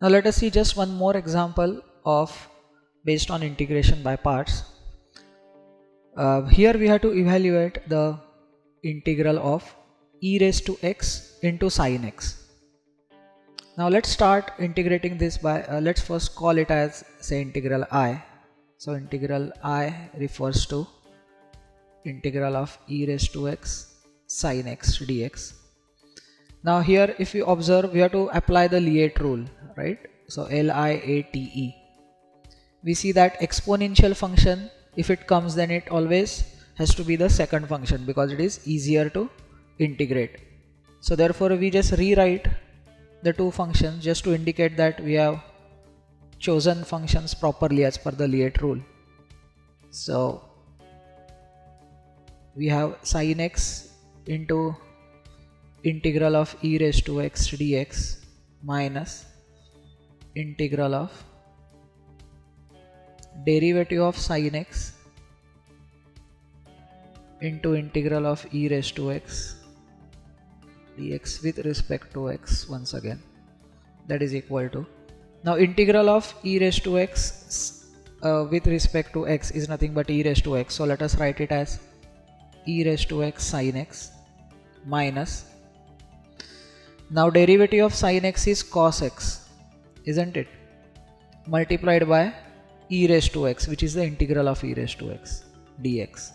Now let us see just one more example of based on integration by parts. Here we have to evaluate the integral of e raised to x into sin x. Now let's start integrating this by let's first call it as, say, integral I. So integral I refers to integral of e raised to x sin x dx. Now here if you observe, we have to apply the Liet rule, right? So Liate. We see that exponential function, if it comes, then it always has to be the second function because it is easier to integrate. So therefore we just rewrite the two functions just to indicate that we have chosen functions properly as per the Liet rule. So we have sin x into integral of e raised to x dx minus integral of derivative of sin x into integral of e raised to x dx with respect to x once again, that is equal to, now integral of e raised to x with respect to x is nothing but e raised to x, so let us write it as e raised to x sin x minus, now derivative of sin x is cos x, isn't it, multiplied by e raised to x, which is the integral of e raised to x dx.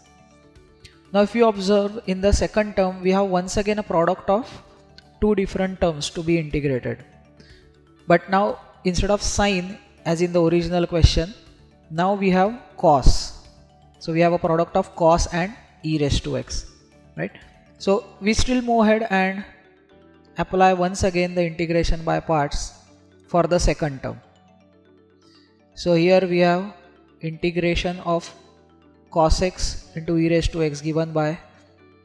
Now if you observe, in the second term we have once again a product of two different terms to be integrated, but now instead of sin as in the original question, now we have cos. So we have a product of cos and e raised to x, right? So we still move ahead and apply once again the integration by parts for the second term. So here we have integration of cos x into e raised to x given by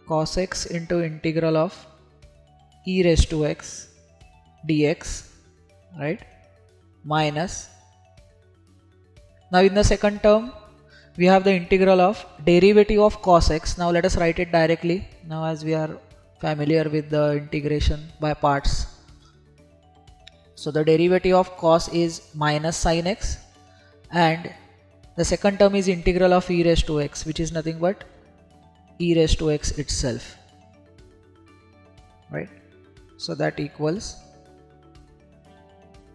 cos x into integral of e raised to x dx, right, minus, now in the second term we have the integral of derivative of cos x. Now let us write it directly now as we are familiar with the integration by parts. So the derivative of cos is minus sin x, and the second term is integral of e raised to x, which is nothing but e raised to x itself, right? So that equals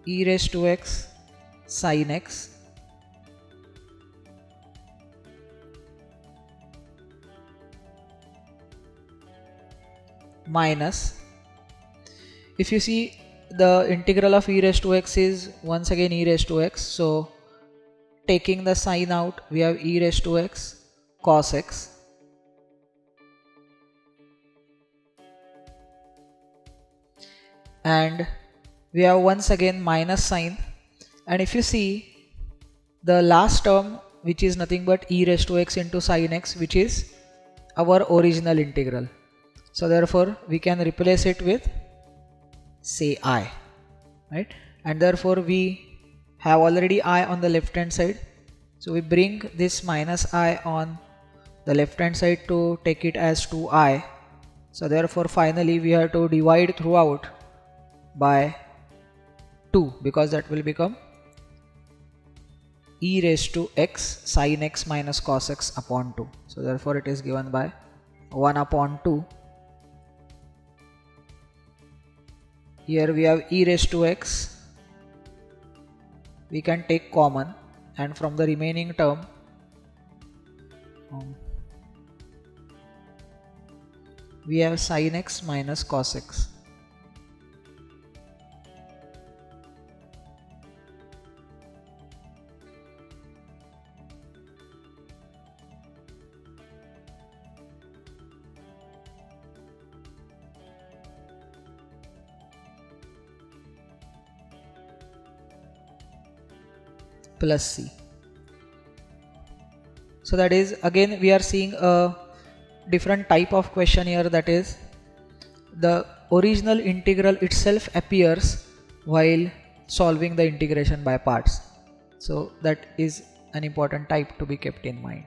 e raised to x sin x minus, if you see, the integral of e raised to x is once again e raised to x, so taking the sign out we have e raised to x cos x and we have once again minus sign, and if you see the last term, which is nothing but e raised to x into sin x, which is our original integral, so therefore we can replace it with, say, I, right, and therefore we have already I on the left hand side, so we bring this minus I on the left hand side to take it as 2i, so therefore finally we have to divide throughout by 2 because that will become e raised to x sin x minus cos x upon 2, so therefore it is given by 1 upon 2. Here we have e raised to x, we can take common, and from the remaining term we have sin x minus cos x. Plus c. So that is, again we are seeing a different type of question here, that is the original integral itself appears while solving the integration by parts. So that is an important type to be kept in mind.